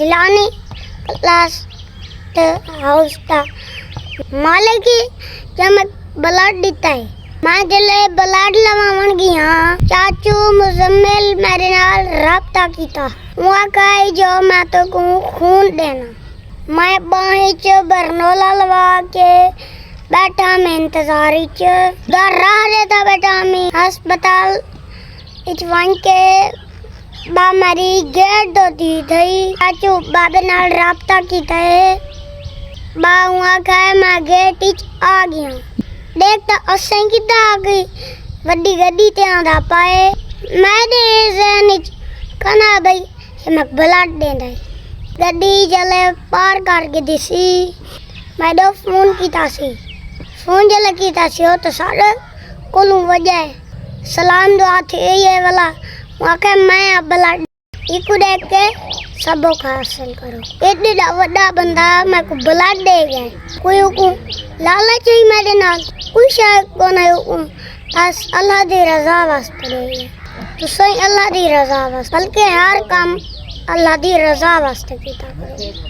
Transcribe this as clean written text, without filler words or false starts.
Jilani class house का मालिक ही जब ब्लड देता है। मैं जले ब्लड लवावन गया चाचू मुजम्मिल मेरे नाल राब्ता किया। वहाँ कहा जो मैं तो को खून देना। मैं बाही च बरनोला लवा के बैठा मैं इंतजार च दर राह रहता बैठा मैं अस्पताल इचवान के बा मेरी गेट होती थी। चाचू बाबे नाल राब्ता किया है। बा वहाँ कहा मैं गेट इच आ गया। देखता असें किदा आ गई वड्डी गड्डी ते आंदा पाए। मैं दे ज़हन कना भाई मैं ब्लड देंदा गड्डी जले पार करके दिसी। मैं दो फोन कीता सी। फोन जले कीता सी तो सारे कोलू वजह सलाम दुआ थे ये वाला वहाँ के मैं ब्लड इको देख के सबक हासिल करो। एडा वड्डा बंदा मैं को ब्लड दे गया। कोई को लालच ही मेरे नाल कोई शायद को नहीं बस अल्लाह दी रज़ा वास्ते दे तो सही अल्लाह दी रज़ा वास्ते बल्कि हर काम अल्लाह दी रज़ा वास्ते कीता करो।